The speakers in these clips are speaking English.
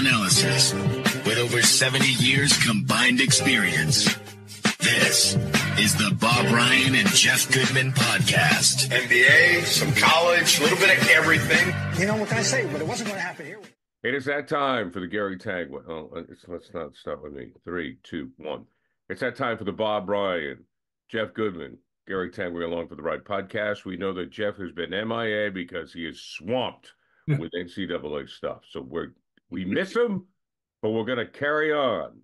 analysis with over 70 years combined experience. This is the Bob Ryan and Jeff Goodman podcast. NBA, some college, a little bit of everything. You know, what can I say? But it wasn't going to happen here. It is that time for the Gary Tanguay. Oh, let's not start with me. 3, 2, 1. It's that time for the Bob Ryan, Jeff Goodman, Gary Tanguay along for the Right podcast. We know that Jeff has been MIA because he is swamped with NCAA stuff. So we miss him, but we're going to carry on.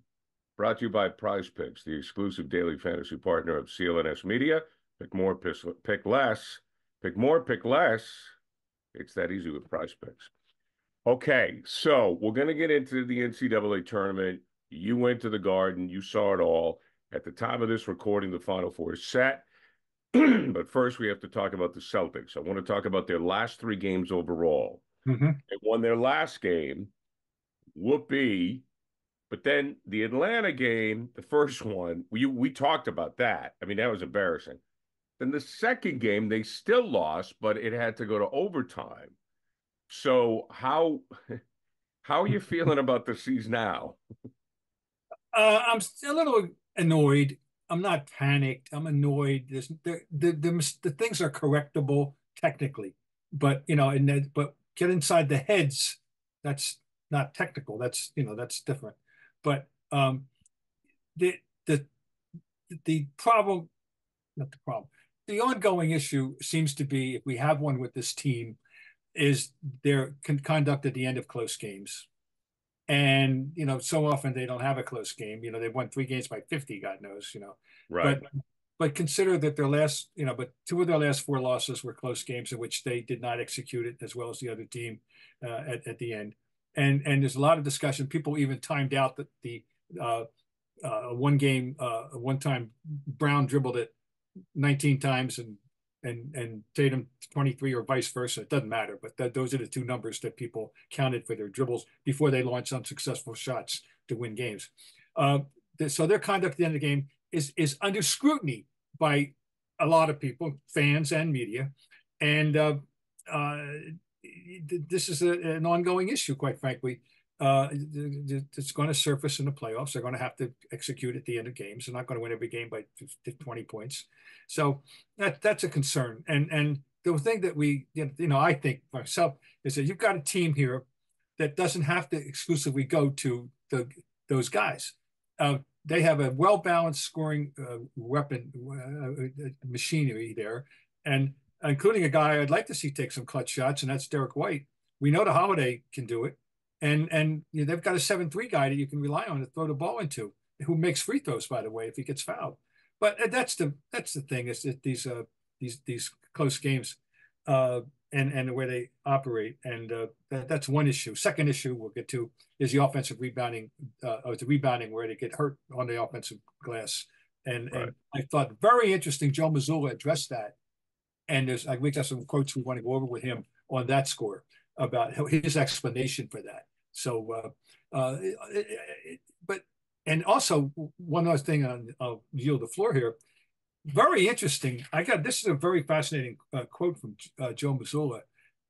Brought to you by PrizePicks, the exclusive daily fantasy partner of CLNS Media. Pick more, pick less. Pick more, pick less. It's that easy with PrizePicks. Okay, so we're going to get into the NCAA tournament. You went to the Garden. You saw it all. At the time of this recording, the Final Four is set. But first, we have to talk about the Celtics. I want to talk about their last 3 games overall. Mm-hmm. They won their last game. Whoopee. But then the Atlanta game, the first one, we talked about that. I mean, that was embarrassing. Then the second game, they still lost, but it had to go to overtime. So how are you feeling about the season now? I'm still a little annoyed. I'm not panicked. I'm annoyed. The things are correctable technically, but but get inside the heads. That's not technical. That's different. But the problem, not the problem. The ongoing issue seems to be, if we have one with this team, is their conduct at the end of close games. And, so often they don't have a close game. They won 3 games by 50, God knows, Right. But consider that their last, but 2 of their last 4 losses were close games in which they did not execute it as well as the other team at the end. And there's a lot of discussion. People even timed out that the one time Brown dribbled it 19 times and Tatum 23 or vice versa. It doesn't matter, but those are the 2 numbers that people counted for their dribbles before they launched unsuccessful shots to win games. So their conduct at the end of the game is under scrutiny by a lot of people, fans and media. And this is an ongoing issue, quite frankly. It's going to surface in the playoffs. They're going to have to execute at the end of games. They're not going to win every game by 20 points. So that's a concern. And the thing that I think myself is that you've got a team here that doesn't have to exclusively go to those guys. They have a well-balanced scoring weapon machinery there, and including a guy I'd like to see take some clutch shots, and that's Derek White. We know the Holiday can do it. And they've got a 7-3 guy that you can rely on to throw the ball into, who makes free throws, by the way, if he gets fouled. But that's the thing, is that these close games and the way they operate, and that's one issue. Second issue we'll get to is the offensive rebounding, or the rebounding where they get hurt on the offensive glass. And I thought very interesting. Joe Mazzulla addressed that, and we got some quotes we want to go over with him on that score about his explanation for that. So, and also one other thing, I'll yield the floor here. Very interesting. This is a very fascinating quote from Joe Mazzulla,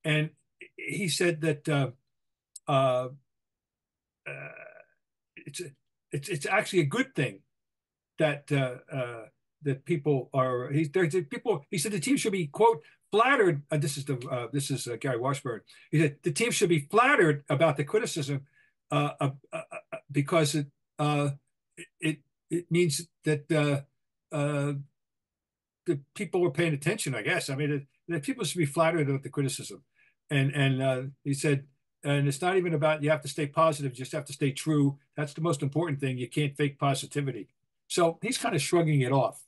and he said that it's actually a good thing that that people are. He said the team should be, quote, flattered. This is Gary Washburn. He said the team should be flattered about the criticism because it means that the people are paying attention, I guess. I mean, the people should be flattered about the criticism. And he said, and it's not even about you have to stay positive, you just have to stay true. That's the most important thing. You can't fake positivity. So he's kind of shrugging it off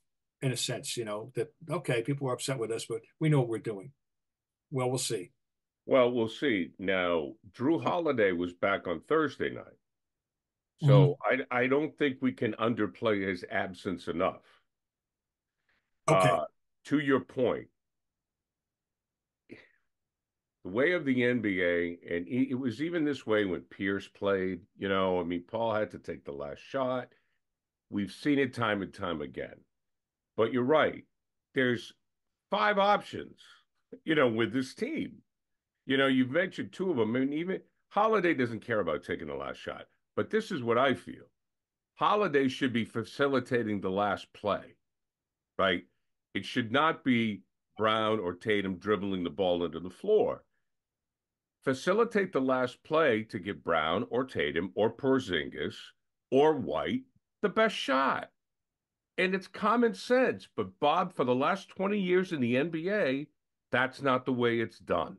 in a sense, that, okay, people are upset with us, but we know what we're doing. Well, we'll see. Well, we'll see. Now, Drew Holiday was back on Thursday night. So I don't think we can underplay his absence enough. Okay. To your point, the way of the NBA, and it was even this way when Pierce played, Paul had to take the last shot. We've seen it time and time again. But you're right. There's 5 options, with this team. You've mentioned 2 of them. I mean, even Holiday doesn't care about taking the last shot, but this is what I feel. Holiday should be facilitating the last play, right? It should not be Brown or Tatum dribbling the ball into the floor. Facilitate the last play to give Brown or Tatum or Porzingis or White the best shot. And it's common sense. But, Bob, for the last 20 years in the NBA, that's not the way it's done.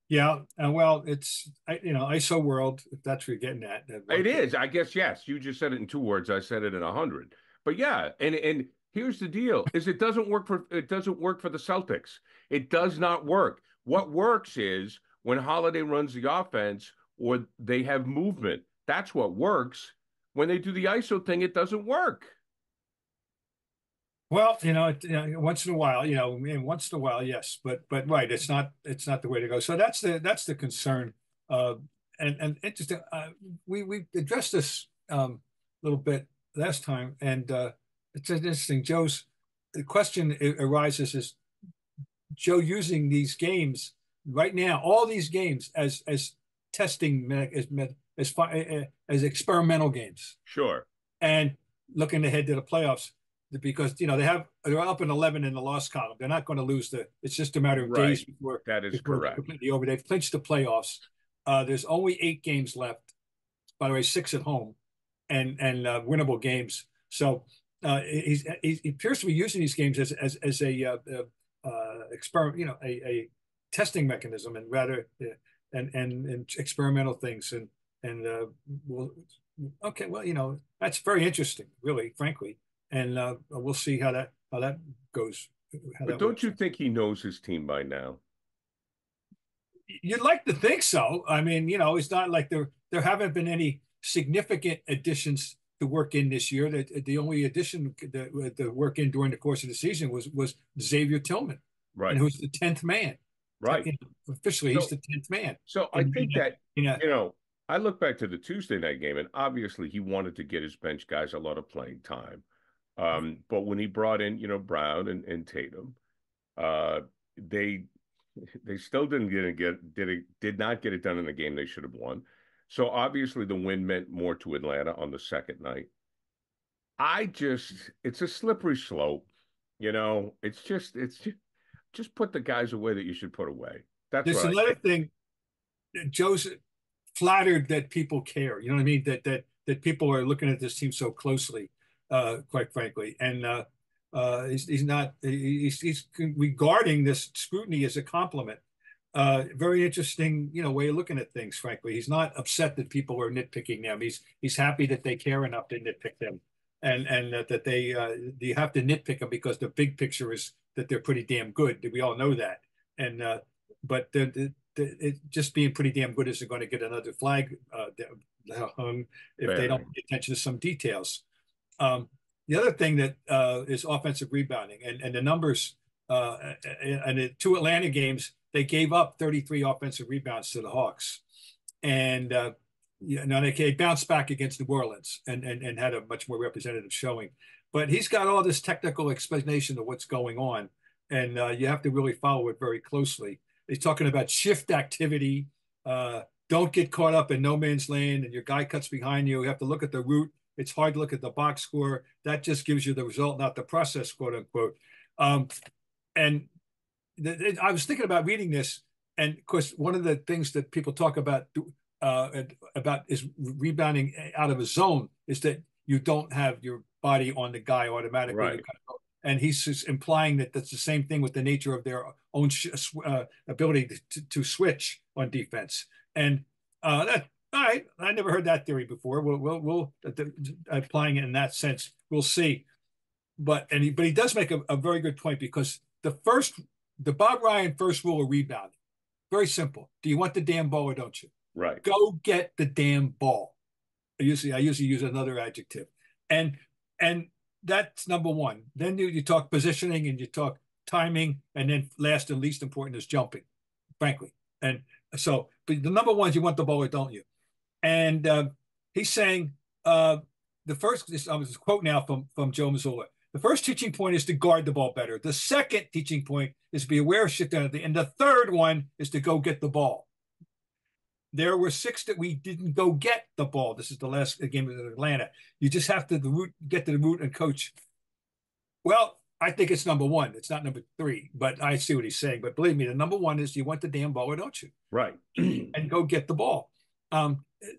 Yeah, well, it's ISO world, if that's what you're getting at. It is, I guess. Yes, you just said it in 2 words. I said it in 100. But yeah, and here's the deal: is it doesn't work for the Celtics. It does not work. What works is when Holiday runs the offense or they have movement. That's what works. When they do the ISO thing, it doesn't work. Well, once in a while, yes, but right, it's not the way to go. So that's the concern. And interesting. We addressed this a little bit last time, and it's interesting. The question arises is Joe using these games right now, all these games as testing, as experimental games. Sure. And looking ahead to the playoffs, because they're up in 11 in the loss column. They're not going to lose it's just a matter of days before that is correct. Completely over. They've clinched the playoffs. There's only 8 games left. By the way, 6 at home, and winnable games. So he appears to be using these games as a experiment, a testing mechanism, and rather and experimental things. That's very interesting, really, frankly. And we'll see how that goes. But don't you think he knows his team by now? You'd like to think so. I mean, it's not like there haven't been any significant additions to work in this year. The only addition to work in during the course of the season was Xavier Tillman, right? And who's the 10th man, right? Officially, he's the 10th man. So I think that I look back to the Tuesday night game, and obviously he wanted to get his bench guys a lot of playing time. But when he brought in, Brown and Tatum, they still did not get it done in the game they should have won. So obviously the win meant more to Atlanta on the second night. It's a slippery slope, It's just put the guys away that you should put away. There's another thing. Joe's flattered that people care. You know what I mean? That people are looking at this team so closely. Quite frankly, and he's regarding this scrutiny as a compliment. Very interesting, way of looking at things. Frankly, he's not upset that people are nitpicking them. He's happy that they care enough to nitpick them, and that they you have to nitpick them because the big picture is that they're pretty damn good. We all know that, and but it just being pretty damn good isn't going to get another flag hung if they don't pay attention to some details. The other thing that is offensive rebounding, and the numbers, and the 2 Atlanta games, they gave up 33 offensive rebounds to the Hawks, and they bounced back against New Orleans and had a much more representative showing. But he's got all this technical explanation of what's going on, and you have to really follow it very closely. He's talking about shift activity. Don't get caught up in no man's land, and your guy cuts behind you. You have to look at the route. It's hard to look at the box score. That just gives you the result, not the process, quote unquote. I was thinking about reading this, and of course, one of the things that people talk about is rebounding out of a zone is that you don't have your body on the guy automatically. Right. And he's just implying that that's the same thing with the nature of their own ability to switch on defense. And that. All right, I never heard that theory before. We'll applying it in that sense. We'll see, but he does make a very good point, because the Bob Ryan first rule of rebounding, very simple. Do you want the damn ball or don't you? Right. Go get the damn ball. I usually use another adjective, and that's number one. Then you talk positioning and you talk timing, and then last and least important is jumping, frankly. And so, but the number one is you want the ball or don't you? And he's saying the first, I was quote now from Joe Mazzulla. The first teaching point is to guard the ball better. The second teaching point is to be aware of shit down at the end. The third one is to go get the ball. There were 6 that we didn't go get the ball. This is the last game in Atlanta. You just have to get to the root and coach. Well, I think it's number 1. It's not number 3, but I see what he's saying. But believe me, the number 1 is you want the damn ball or don't you? Right. And go get the ball.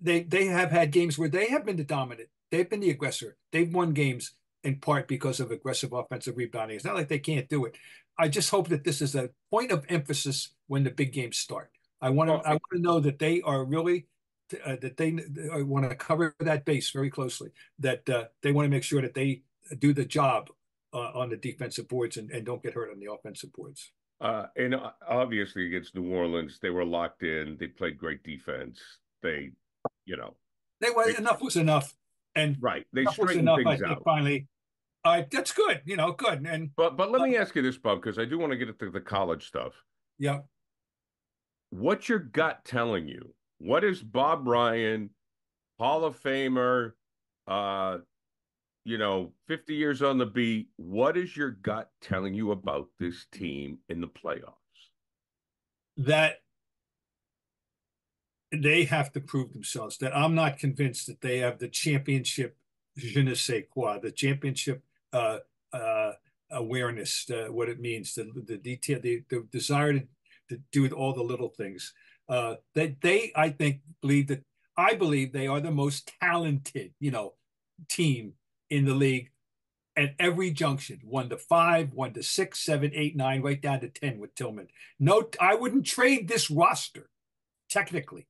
They have had games where they have been the dominant. They've been the aggressor. They've won games in part because of aggressive offensive rebounding. It's not like they can't do it. I just hope that this is a point of emphasis when the big games start. I want to know that they are really that they want to cover that base very closely. That they want to make sure that they do the job on the defensive boards and don't get hurt on the offensive boards. And obviously against New Orleans, they were locked in. They played great defense. They, enough was enough, and right. They straightened things out. Finally, that's good. Good. And but let me ask you this, Bob, because I do want to get into the college stuff. Yeah. What's your gut telling you? What is Bob Ryan, Hall of Famer, 50 years on the beat? What is your gut telling you about this team in the playoffs? That they have to prove themselves. That I'm not convinced that they have the championship je ne sais quoi, the championship awareness, what it means, the detail, the desire to do all the little things. I believe they are the most talented, team in the league at every junction, 1 to 5, 1 to 6, 7, 8, 9, right down to 10 with Tillman. No, I wouldn't trade this roster technically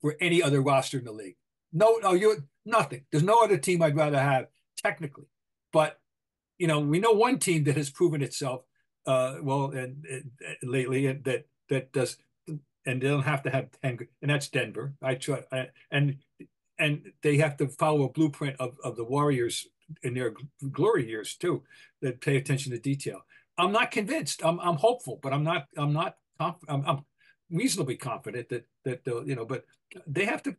for any other roster in the league. No, you're nothing. There's no other team I'd rather have technically. But, we know one team that has proven itself lately that does, and they don't have to have 10, and that's Denver. And they have to follow a blueprint of the Warriors in their glory years too, that pay attention to detail. I'm not convinced. I'm hopeful, but I'm not I'm reasonably confident that they'll, but they have to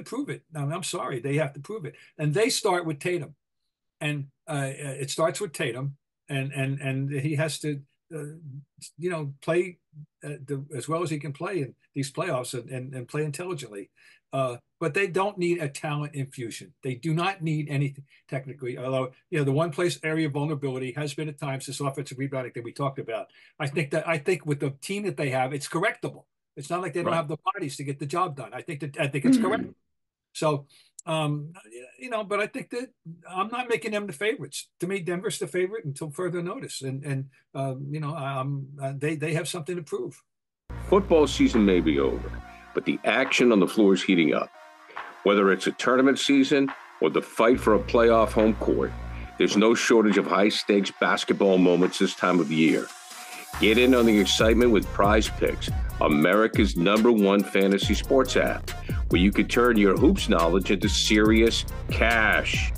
prove it. I'm sorry, they have to prove it, and they start with Tatum, and it starts with Tatum, and he has to play as well as he can play in these playoffs and play intelligently. But they don't need a talent infusion. They do not need anything technically. Although, the one place area of vulnerability has been at times this offensive rebounding that we talked about. I think with the team that they have, it's correctable. It's not like they don't have the bodies to get the job done. I think it's correct. So, but I think that I'm not making them the favorites. To me, Denver's the favorite until further notice. And they have something to prove. Football season may be over, but the action on the floor is heating up. Whether it's a tournament season or the fight for a playoff home court, there's no shortage of high-stakes basketball moments this time of year. Get in on the excitement with PrizePicks, America's #1 fantasy sports app, where you can turn your hoops knowledge into serious cash.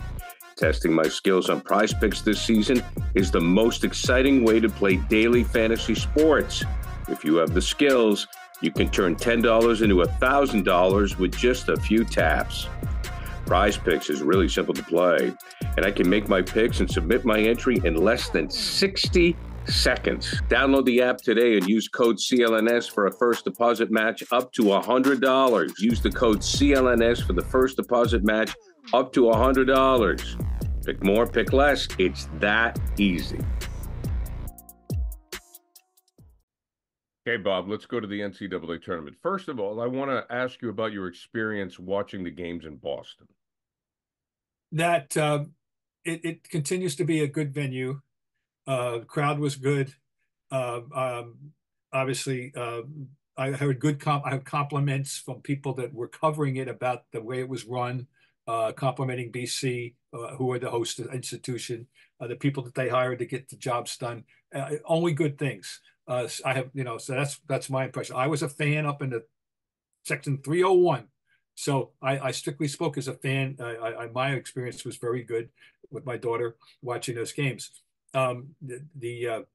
Testing my skills on PrizePicks this season is the most exciting way to play daily fantasy sports. If you have the skills, you can turn $10 into $1,000 with just a few taps. PrizePicks is really simple to play, and I can make my picks and submit my entry in less than 60 seconds. Download the app today and use code CLNS for a first deposit match up to $100. Use the code CLNS for the first deposit match up to $100. Pick more, pick less. It's that easy. Okay, Bob, let's go to the NCAA tournament. First of all, I want to ask you about your experience watching the games in Boston. That it continues to be a good venue. The crowd was good. Obviously, I heard I had compliments from people that were covering it about the way it was run, complimenting BC, who are the host institution, the people that they hired to get the jobs done. Only good things. I have, so that's my impression. I was a fan up in the section 301. So I strictly spoke as a fan. My experience was very good with my daughter watching those games. The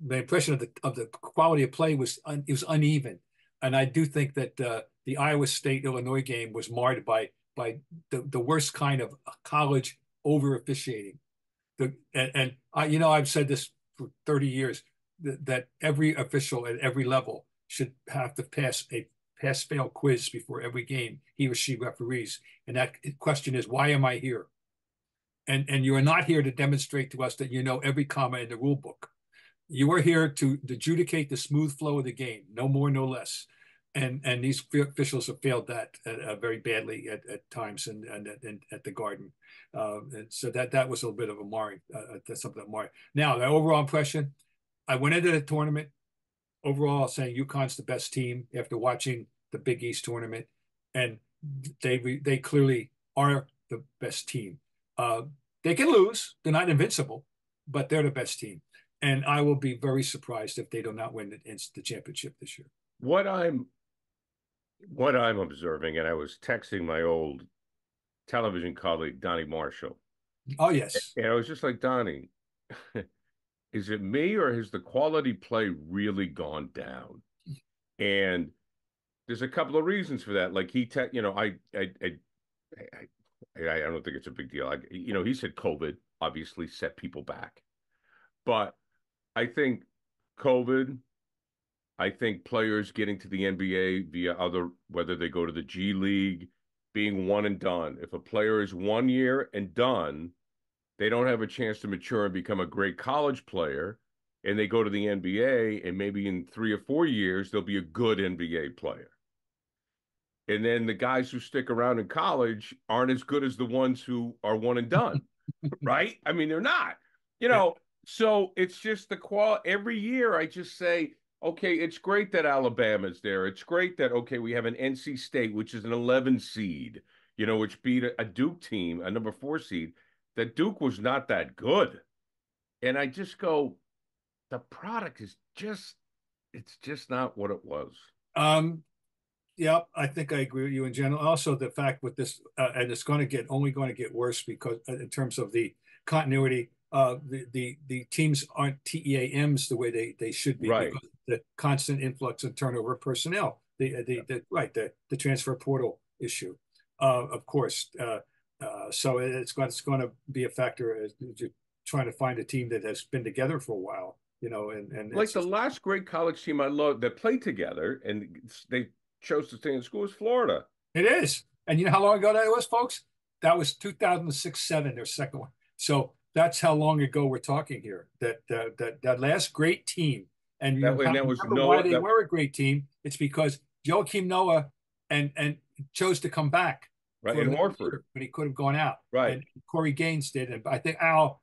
impression of the quality of play was uneven, and I do think that the Iowa State Illinois game was marred by the worst kind of college over officiating. I've said this for 30 years that every official at every level should have to pass a pass-fail quiz before every game he or she referees. And that question is, why am I here? And you are not here to demonstrate to us that you know every comma in the rule book. You are here to adjudicate the smooth flow of the game, no more, no less. And these officials have failed that very badly at times and at the Garden. And so that was a little bit of a marring, something that marred. Now, the overall impression, I went into the tournament overall saying UConn's the best team after watching the Big East tournament, and they clearly are the best team. They can lose; they're not invincible, but they're the best team. And I will be very surprised if they do not win the championship this year. What I'm observing, and I was texting my old television colleague Donnie Marshall. Oh yes, and I was just like, Donnie, is it me or has the quality play really gone down? And there's a couple of reasons for that. Like I don't think it's a big deal. He said COVID obviously set people back, but I think COVID. I think players getting to the NBA via whether they go to the G League, being one and done. If a player is 1 year and done, they don't have a chance to mature and become a great college player, and they go to the NBA, and maybe in 3 or 4 years, they'll be a good NBA player. And then the guys who stick around in college aren't as good as the ones who are one and done, right? I mean, they're not, so it's just the quality. Every year I just say, okay, it's great that Alabama's there. It's great that, okay, we have an NC State, which is an 11 seed, which beat a Duke team, a number 4 seed. That Duke was not that good. And I just go, the product is it's just not what it was. Yeah, I think I agree with you in general. Also, the fact with this, and it's only going to get worse because in terms of the continuity, the teams aren't TEAMs the way they should be. Right. Because the constant influx and turnover of personnel, the transfer portal issue, of course. So it's going to be a factor as you're trying to find a team that has been together for a while, and like the last great college team I loved that played together and they chose to stay in school is Florida. It is. And you know how long ago that was, folks? That was 2006-07, their second one. So that's how long ago we're talking here. That last great team. And you why they were a great team. It's because Joakim Noah and chose to come back. Right, in Horford. But he could have gone out. Right. And Corey Gaines did. And I think Al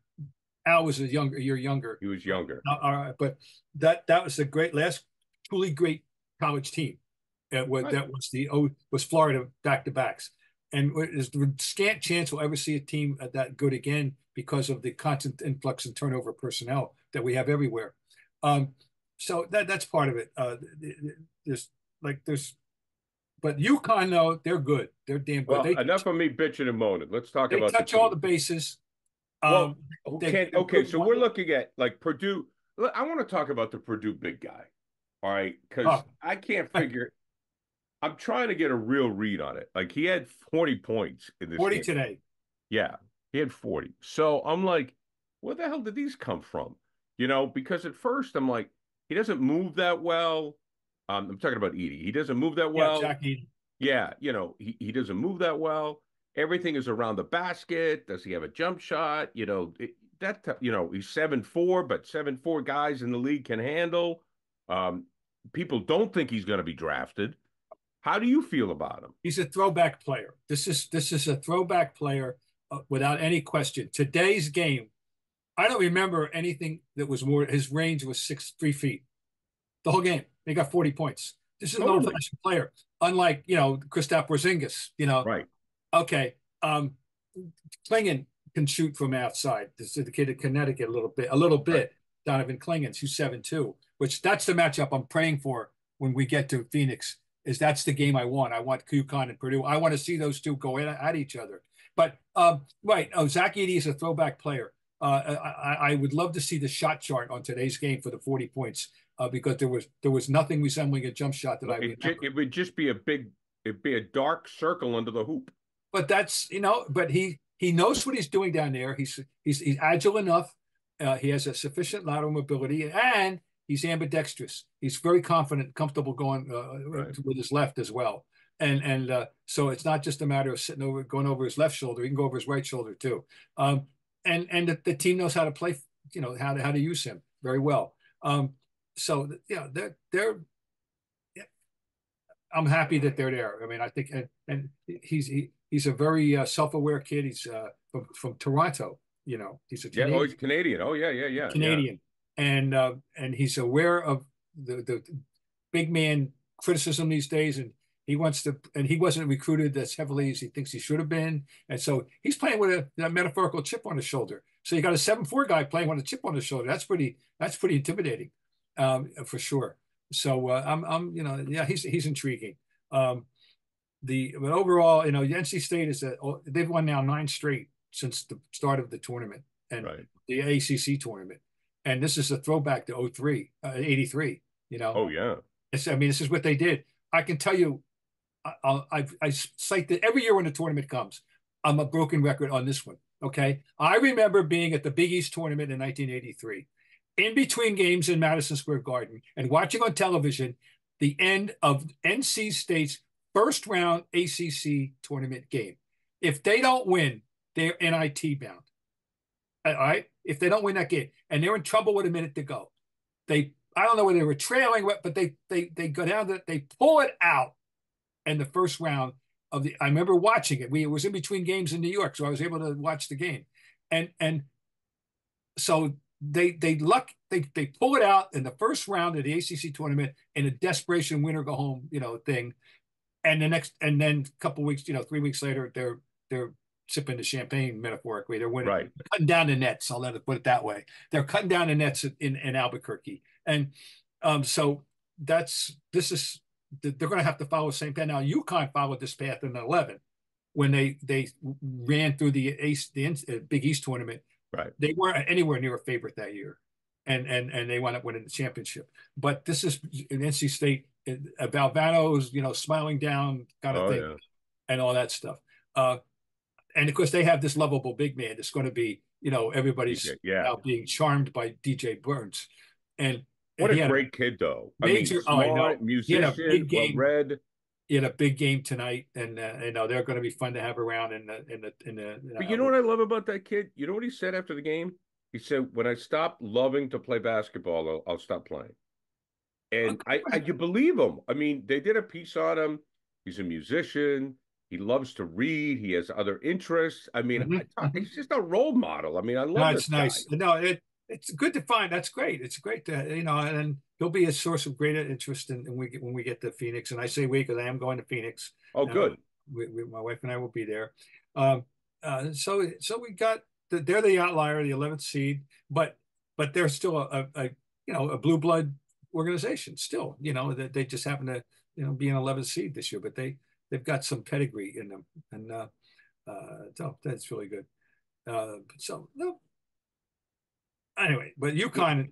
was a year younger. He was younger. But that was a last truly great college team. That was Florida back-to-backs. And there's the scant chance we'll ever see a team that good again because of the constant influx and turnover of personnel that we have everywhere. So that's part of it. But UConn, though, they're good. They're damn good. Well, enough of me bitching and moaning. Let's talk about they touch all the bases. So we're looking at like Purdue. I want to talk about the Purdue big guy. All right, because I can't figure. I'm trying to get a real read on it. Like he had 40 points in this 40 game. Today. Yeah, he had 40. So I'm like, where the hell did these come from? Because at first I'm like, he doesn't move that well. I'm talking about Edey. He doesn't move that well. Yeah, Jack Edey. Yeah, he doesn't move that well. Everything is around the basket. Does he have a jump shot? He's 7'4", but 7'4" guys in the league can handle. People don't think he's going to be drafted. How do you feel about him? He's a throwback player. This is a throwback player without any question. Today's game, I don't remember anything that was more. His range was 3 feet. The whole game, he got 40 points. This is an old-fashioned player, unlike Kristaps Porzingis. Right? Okay. Klingon can shoot from outside. This is the kid at Connecticut a little bit. Right. Donovan Klingon, who's 7'2", which that's the matchup I'm praying for when we get to Phoenix. That's the game I want. I want UConn and Purdue. I want to see those two go at each other. But right, Zach Edey is a throwback player. I would love to see the shot chart on today's game for the 40 points because there was nothing resembling a jump shot that I remember. It would just be it'd be a dark circle under the hoop. But that's but he knows what he's doing down there. He's agile enough. He has a sufficient lateral mobility, and He's ambidextrous. He's very confident, comfortable going Right. with his left as well. And so it's not just a matter of going over his left shoulder. He can go over his right shoulder too. And the team knows how to play, how to use him very well. So yeah, they're I'm happy that they're there. I mean, I think, and he's a very self-aware kid. He's from Toronto. He's a Canadian. Yeah, oh, he's Canadian. Oh, yeah. Canadian, and he's aware of the big man criticism these days, and he wants to. And he wasn't recruited as heavily as he thinks he should have been, and so he's playing with a metaphorical chip on his shoulder. So you got a 7'4" guy playing with a chip on his shoulder. That's pretty intimidating, for sure. So yeah, he's intriguing. But overall, the NC State they've won now 9 straight since the start of the tournament and Right. the ACC tournament, and this is a throwback to 83. Oh, yeah. This is what they did. I can tell you, I cite that every year when the tournament comes, I'm a broken record on this one. Okay, I remember being at the Big East tournament in 1983. In between games in Madison Square Garden and watching on television the end of NC State's first round ACC tournament game. If they don't win, they're NIT bound. All right? If they don't win that game, and they're in trouble with a minute to go, I don't know whether they were trailing, but they go down, they pull it out in the first round of I remember watching it. It was in between games in New York, so I was able to watch the game. And so they pull it out in the first round of the ACC tournament in a desperation win or go home, thing. And then a couple weeks, 3 weeks later, they're sipping the champagne metaphorically. They're winning, Right. cutting down the nets. I'll let it put it that way. They're cutting down the nets in Albuquerque. And so they're going to have to follow the same path. Now, UConn followed this path in 2011 when they ran through the Big East tournament. Right. They weren't anywhere near a favorite that year, and they wound up winning the championship. But this is an NC State, Valvano's, smiling down kind of thing, yeah. and all that stuff. And of course, they have this lovable big man that's going to be, everybody's now being charmed by DJ Burns. And what a great kid, though. Major, smart, musician, well-read. He had a big game tonight, and they're going to be fun to have around in the. But you know what I love about that kid? You know what he said after the game? He said, "When I stop loving to play basketball, I'll stop playing." And you believe him. I mean, they did a piece on him. He's a musician. He loves to read. He has other interests. I mean, he's just a role model. I mean, I love this guy. Nice. No, it's good to find. That's great. It's great to and he'll be a source of great interest when we get to Phoenix. And I say we because I am going to Phoenix. Oh, good. My wife and I will be there. So we got they're the outlier, the 11th seed, but they're still a blue blood organization. Still, that they just happen to be an 11th seed this year, but they've got some pedigree in them, and so that's really good. Anyway, but UConn.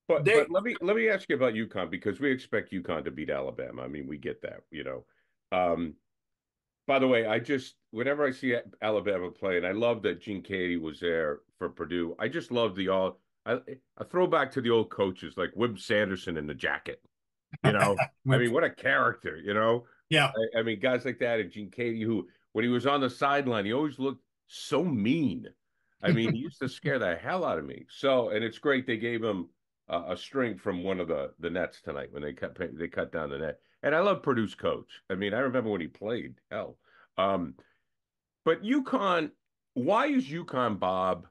But let me ask you about UConn, because we expect UConn to beat Alabama. I mean, we get that, By the way, whenever I see Alabama play, and I love that Gene Cady was there for Purdue. I just love a throwback to the old coaches like Wim Sanderson in the jacket. I mean, what a character, Yeah. I mean, guys like that, and Gene Cady, who, when he was on the sideline, he always looked so mean. I mean, he used to scare the hell out of me. So, and it's great they gave him a string from one of the nets tonight when they cut down the net. And I love Purdue's coach. I mean, I remember when he played. Hell. But UConn, why is UConn, Bob,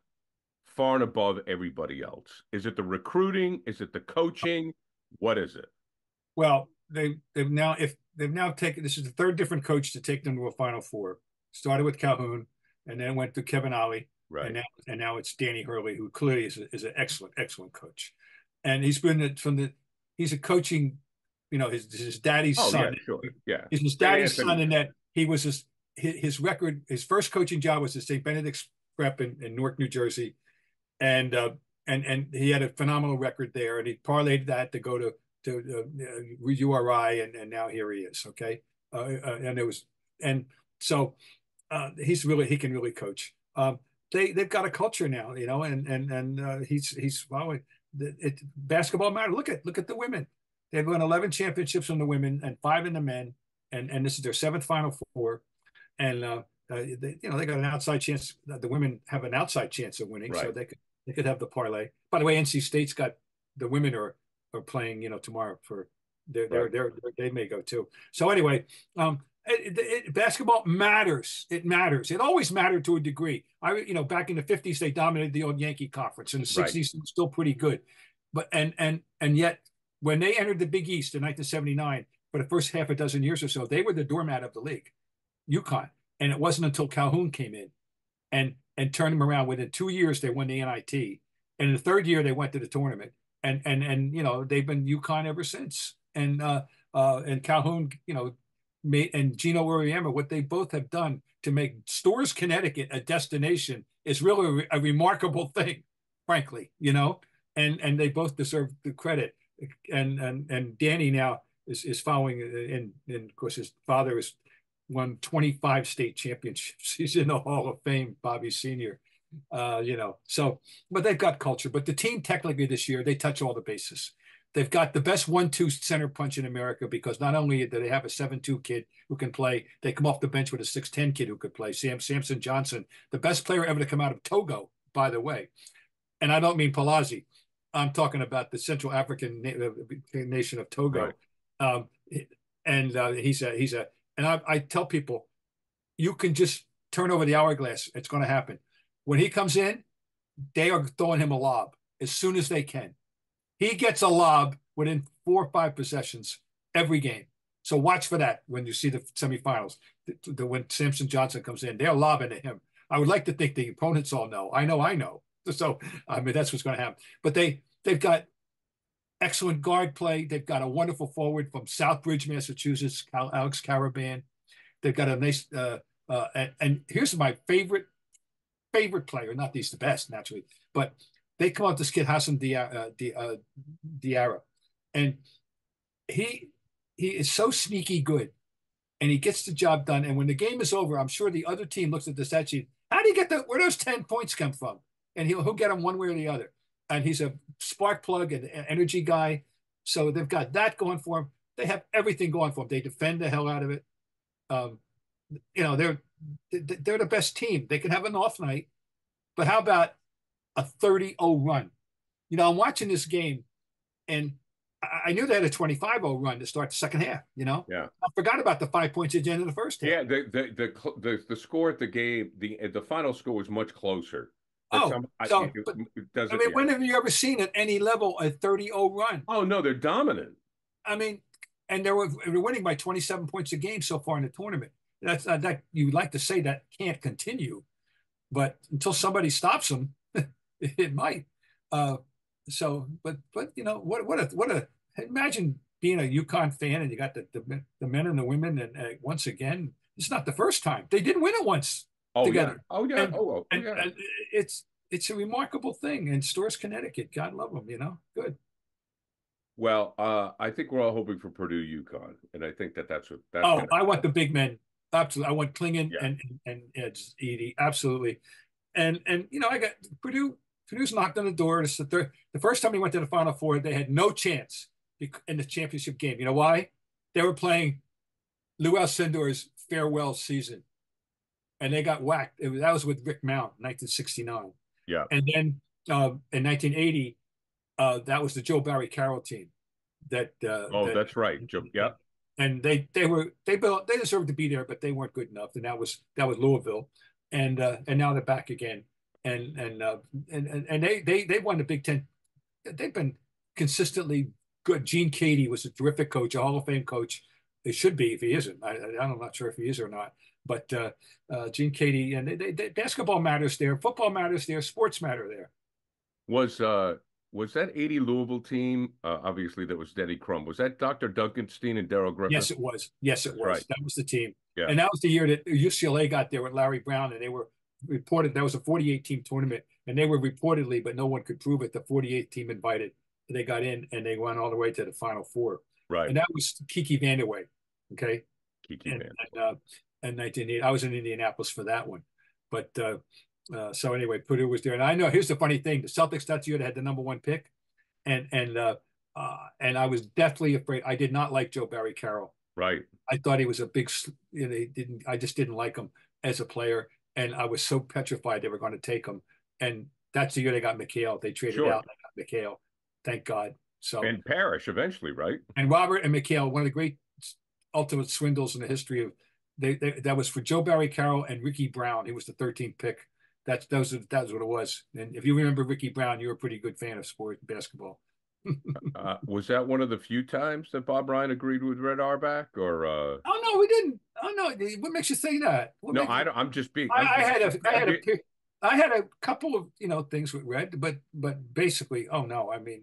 far and above everybody else? Is it the recruiting? Is it the coaching? What is it? Well, they've now taken, this is the third different coach to take them to a Final Four. Started with Calhoun, and then went to Kevin Ollie, right? And now it's Danny Hurley, who clearly is an excellent coach. And he's been he's a coaching, his daddy's son. Yeah, sure. Yeah, He's his daddy's son, in that he was his record. His first coaching job was at St. Benedict's Prep in Newark, New Jersey, and he had a phenomenal record there, and he parlayed that to go to URI, and now here he is. Okay, so he can really coach. They've got a culture now, and he's following. basketball matters. Look at the women. They've won 11 championships in the women and 5 in the men, and this is their 7th Final Four. And they got an outside chance. The women have an outside chance of winning, so they could have the parlay. By the way, NC State's got the women are playing tomorrow for they may go too. So anyway, basketball matters. It matters. It always mattered to a degree. Back in the 50s they dominated the old Yankee Conference. In the 60s it was still pretty good, but and yet when they entered the Big East in 1979 for the first half a dozen years or so, they were the doormat of the league, UConn. And it wasn't until Calhoun came in and turned them around. Within 2 years, they won the NIT. And in the 3rd year, they went to the tournament. And they've been UConn ever since. And Calhoun, and Gino Auriemma, what they both have done to make Storrs, Connecticut a destination is really a remarkable thing, frankly, and they both deserve the credit. And Danny now is following, and of course his father is won 25 state championships. He's in the Hall of Fame, Bobby Sr. So, but they've got culture. But the team technically this year, they touch all the bases. They've got the best 1-2 center punch in America, because not only do they have a 7-2 kid who can play, they come off the bench with a 6'10 kid who could play. Samson Johnson, the best player ever to come out of Togo, by the way. And I don't mean Palazzi. I'm talking about the Central African nation of Togo. Right. And I tell people, you can just turn over the hourglass. It's going to happen. When he comes in, they are throwing him a lob as soon as they can. He gets a lob within 4 or 5 possessions every game. So watch for that when you see the semifinals. When Samson Johnson comes in, they're lobbing to him. I would like to think the opponents all know. I know. So, that's what's going to happen. But they've got excellent guard play. They've got a wonderful forward from Southbridge, Massachusetts, Alex Caravan. They've got a nice and here's my favorite player. Not these the best, naturally, but they come out this kid Hassan Diarra, and he is so sneaky good, and he gets the job done. And when the game is over, I'm sure the other team looks at the stat sheet. How do you get where those 10 points come from? And he'll get them one way or the other. And he's a spark plug and an energy guy. So they've got that going for him. They have everything going for them. They defend the hell out of it. They're the best team. They can have an off night, but how about a 30-0 run? I'm watching this game, and I knew they had a 25-0 run to start the second half. Yeah, I forgot about the 5 points at the end of the first half. Yeah, the score at the game, the final score was much closer. When have you ever seen at any level a 30-0 run? Oh no, they're dominant. And they were winning by 27 points a game so far in the tournament. That's that you'd like to say that can't continue, but until somebody stops them, it might. But what a imagine being a UConn fan, and you got the men and the women, and once again, it's not the first time they didn't win it once. Together. Yeah. And it's a remarkable thing. And Storrs, Connecticut, God love them, good. Well, I think we're all hoping for Purdue, UConn, and I think that's what. I want the big men. Absolutely, I want Klingon and Edey, absolutely, and I got Purdue. Purdue's knocked on the door. It's the first time he went to the Final Four, they had no chance in the championship game. You know why? They were playing Lou Alcindor's farewell season. And they got whacked. That was with Rick Mount, 1969. Yeah. And then in 1980, that was the Joe Barry Carroll team. That's right. Joe, yeah. And they deserved to be there, but they weren't good enough. And that was Louisville. And now they're back again. And they won the Big Ten. They've been consistently good. Gene Cady was a terrific coach, a Hall of Fame coach. It should be if he isn't. I'm not sure if he is or not. But Gene Cady, and they basketball matters there, football matters there, sports matter there. Was that 80 Louisville team? Obviously, that was Denny Crum. Was that Dr. Duncanstein and Darryl Griffin? Yes, it was. Right. That was the team. Yeah. And that was the year that UCLA got there with Larry Brown, and they were reported. That was a 48-team tournament, and they were reportedly, but no one could prove it, the 48th team invited. They got in, and they went all the way to the Final Four. Right. And that was Kiki Vandeweghe. Okay. Kiki Vandeweghe. And 1980, I was in Indianapolis for that one. But so anyway, Purdue was there. And I know, here's the funny thing. The Celtics that year, they had the #1 pick. and I was deathly afraid. I did not like Joe Barry Carroll. Right. I thought he was a big, I just didn't like him as a player. And I was so petrified they were going to take him. And that's the year they got McHale. They traded out and they got McHale. Thank God. So and Parrish eventually, right? And Robert and McHale, one of the great ultimate swindles in the history of that was for Joe Barry Carroll and Ricky Brown. He was the 13th pick. That was what it was. And if you remember Ricky Brown, you were a pretty good fan of sport basketball. Was that one of the few times that Bob Ryan agreed with Red Auerbach, or? Oh no, we didn't. Oh no, what makes you say that? I don't. I'm just being. I had a couple of things with Red, but basically, oh no, I mean,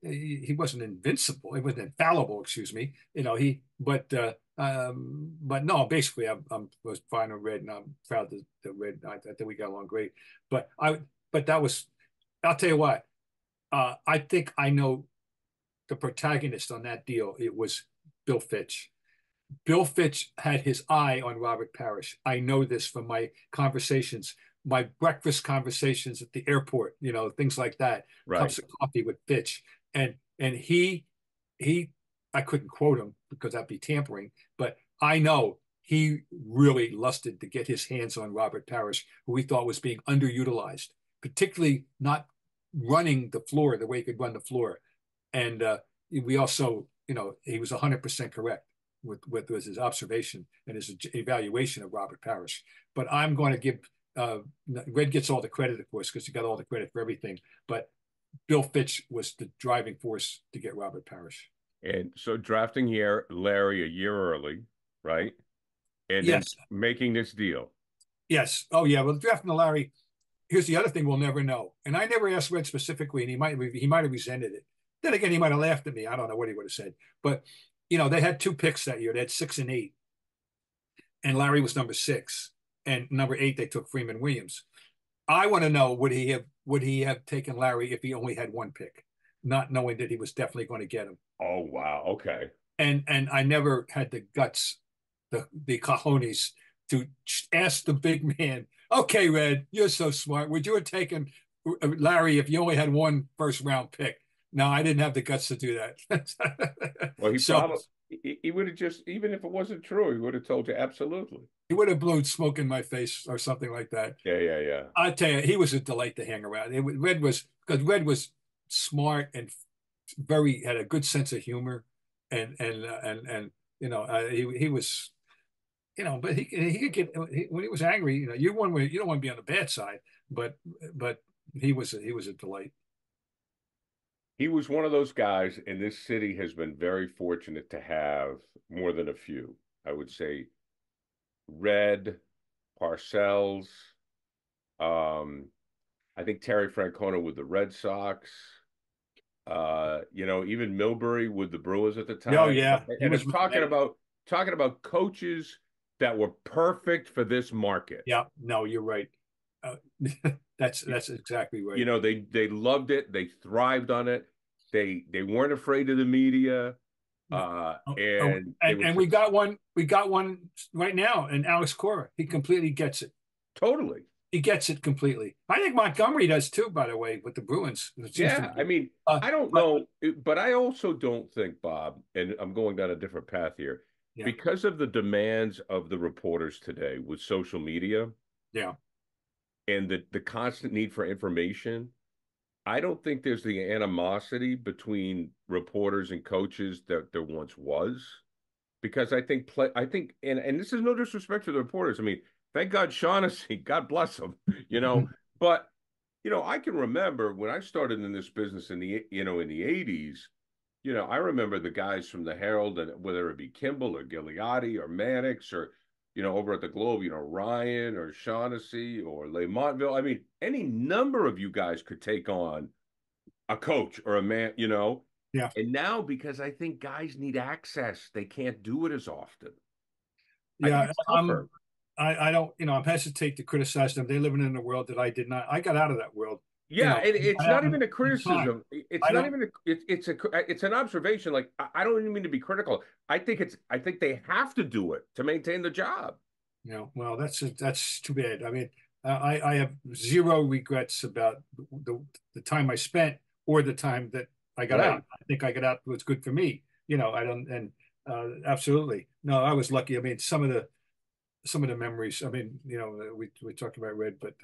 he wasn't invincible. He wasn't infallible. Excuse me. But no, basically, I was fine with Red, and I'm proud that Red. I think we got along great. But that was. I'll tell you what. I think I know the protagonist on that deal. It was Bill Fitch. Bill Fitch had his eye on Robert Parrish. I know this from my conversations, my breakfast conversations at the airport, things like that. Right. Cups of coffee with Fitch. And he I couldn't quote him because that'd be tampering, but I know he really lusted to get his hands on Robert Parrish, who he thought was being underutilized, particularly not running the floor the way he could run the floor. And we also, he was 100% correct with his observation and his evaluation of Robert Parrish. But I'm going to give Red gets all the credit, of course, because he got all the credit for everything. But Bill Fitch was the driving force to get Robert Parrish. And so drafting Larry a year early, right? And yes, then making this deal. Yes. Oh yeah. Well, drafting Larry. Here's the other thing we'll never know. And I never asked Red specifically, and he might have resented it. Then again, he might have laughed at me. I don't know what he would have said. But they had 2 picks that year. They had 6 and 8, and Larry was number 6, and number 8 they took Freeman Williams. I want to know would he have taken Larry if he only had 1 pick, not knowing that he was definitely going to get him. Oh wow, okay. And I never had the guts, the cojones to ask the big man, okay, Red, you're so smart. Would you have taken Larry if you only had 1 first-round pick? No, I didn't have the guts to do that. Well, he would have just, even if it wasn't true, he would have told you absolutely. He would have blown smoke in my face or something like that. Yeah. I tell you, he was a delight to hang around. Red was smart and had a good sense of humor, and he was. But he could get when he was angry. You don't want to be on the bad side, but he was a delight. He was one of those guys, and this city has been very fortunate to have more than a few. I would say Red, Parcells, I think Terry Francona with the Red Sox, even Milbury with the Brewers at the time. Oh yeah, and it's talking about coaches that were perfect for this market. Yeah, no, you're right. That's exactly right. They loved it. They thrived on it. They weren't afraid of the media. And we got one right now, and Alex Cora. He completely gets it. Totally. He gets it completely. I think Montgomery does too, by the way, with the Bruins. Yeah, I mean, I don't know, but I also don't think, Bob, and I'm going down a different path here, because of the demands of the reporters today with social media. Yeah. And the constant need for information, I don't think there's the animosity between reporters and coaches that there once was, because I think, and this is no disrespect to the reporters. I mean, thank God Shaughnessy, God bless him, but I can remember when I started in this business in the 80s. I remember the guys from the Herald, and whether it be Kimball or Gigliotti or Mannix or over at the Globe, Ryan or Shaughnessy or Lamontville. I mean, any number of you guys could take on a coach or a man, Yeah. And now, because I think guys need access, they can't do it as often. Yeah. I don't, I'm hesitate to criticize them. They're living in a world that I did not. I got out of that world. Yeah, it's not even a criticism. It's an observation. Like, I don't even mean to be critical. I think they have to do it to maintain the job. Well, that's too bad. I mean, I have zero regrets about the time I spent or the time that I got out. I think I got out was good for me. I don't, and absolutely. No, I was lucky. I mean, some of the memories, I mean, we talked about Red, but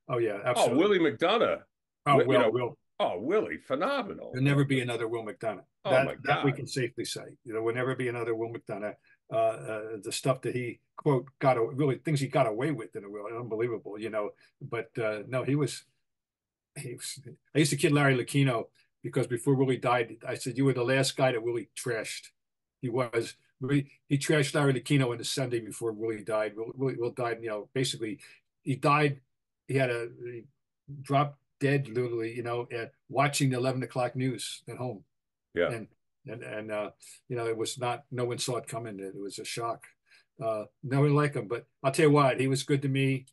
oh yeah, absolutely. Oh, Willie McDonough. Oh, Will. Oh, Willie, phenomenal. There'll never be another Will McDonough. Oh my God. That we can safely say. Will never be another Will McDonough. The stuff that he quote things he got away with in a will, unbelievable. But no, he was. I used to kid Larry Lucchino because before Willie died, I said you were the last guy that Willie trashed. He was. He trashed Larry Lucchino on the Sunday before Willie died. Will died. Basically, he died. He dropped dead literally. Watching the 11 o'clock news at home. Yeah. And it was not. No one saw it coming. It was a shock. No one liked him, but I'll tell you what, he was good to me.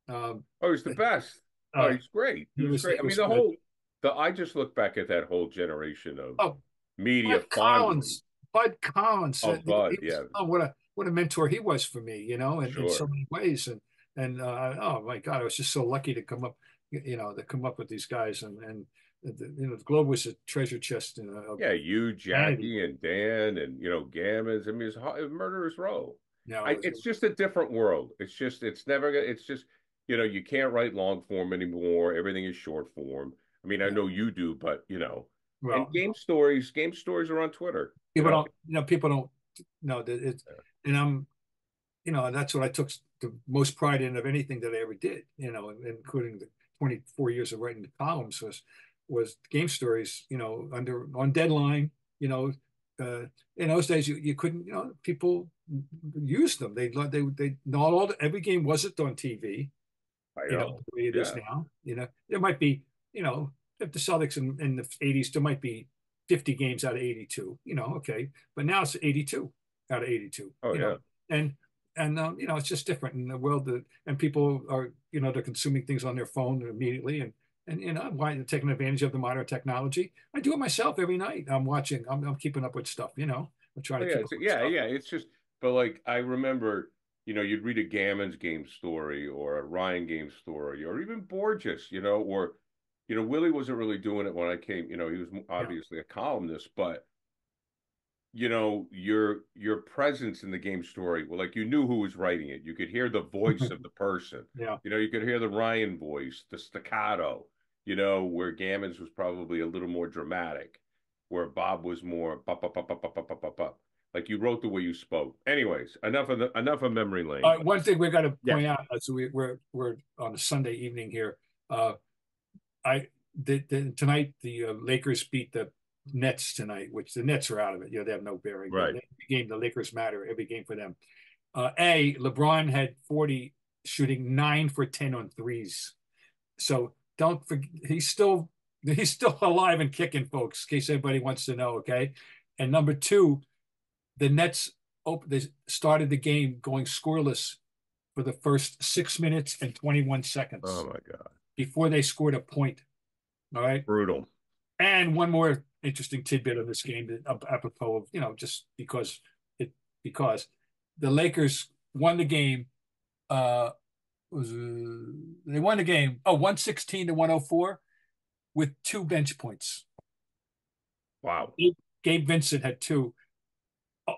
He's the best. He's great. He was great. I mean, I just look back at that whole generation of media fondness. Bud Collins. Oh, Bud, yeah. What a mentor he was for me, in so many ways. And oh my God, I was just so lucky to come up, with these guys. And the Globe was a treasure chest. You, Jackie, and Dan, and Gammons. I mean, it's a murderer's row. No, it's just a different world. It's just you can't write long form anymore. Everything is short form. I mean, I know you do, but and game stories are on Twitter. People don't know that it's, and I'm, that's what I took the most pride in of anything that I ever did, including the 24 years of writing the columns was game stories, on deadline, in those days you couldn't, people used them. They not every game wasn't on TV. The way it is now. There might be, if the Celtics in the 80s, there might be 50 games out of 82, okay. But now it's 82 out of 82. Oh, yeah. And it's just different in the world and people are, they're consuming things on their phone immediately. And why they're taking advantage of the modern technology. I do it myself every night. I'm watching, I'm keeping up with stuff, I'm trying to keep up with stuff. It's just, but like, I remember, you'd read a Gammons game story or a Ryan game story, or even Borges, or, Willie wasn't really doing it when I came, he was obviously a columnist, but, your presence in the game story, well, like you knew who was writing it. You could hear the voice of the person. Yeah. You could hear the Ryan voice, the staccato, where Gammons was probably a little more dramatic, where Bob was more like you wrote the way you spoke. Anyways, enough of memory lane. One thing we got to point out, so we're on a Sunday evening here. Tonight the Lakers beat the Nets tonight, which the Nets are out of it. They have no bearing. Right. Every game, the Lakers matter. Every game for them. LeBron had 40, shooting 9 for 10 on threes. So don't forget, he's still alive and kicking, folks. In case anybody wants to know. Okay. And number 2. The Nets they started the game going scoreless for the first 6 minutes and 21 seconds. Oh my God! Before they scored a point. All right, brutal. And one more interesting tidbit of this game, apropos of just because the Lakers won the game. They won the game 116-104 with 2 bench points. Wow. Gabe Vincent had 2.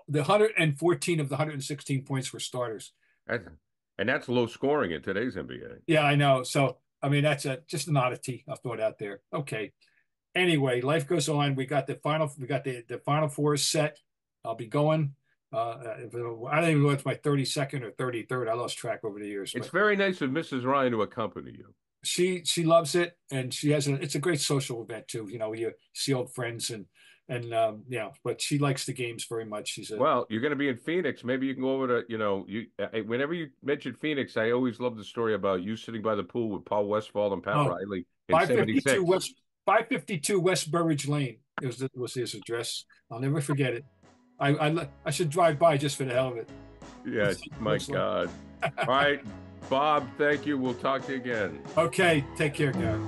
The 114 of the 116 points were starters. And that's low scoring in today's NBA. Yeah, I know. So, I mean, that's just an oddity. I'll throw it out there. Okay. Anyway, life goes on. We got the final 4 set. I'll be going. I don't even know if it's my 32nd or 33rd. I lost track over the years. It's very nice of Mrs. Ryan to accompany you. She loves it, and it's a great social event too. You see old friends but she likes the games very much. Well, you're going to be in Phoenix. Maybe you can go over to, whenever you mention Phoenix, I always love the story about you sitting by the pool with Paul Westphal and Pat Riley in 76. 552 West Burridge Lane was his address. I'll never forget it. I should drive by just for the hell of it. Yeah, my God. All right, Bob, thank you. We'll talk to you again. Okay, take care, Gary.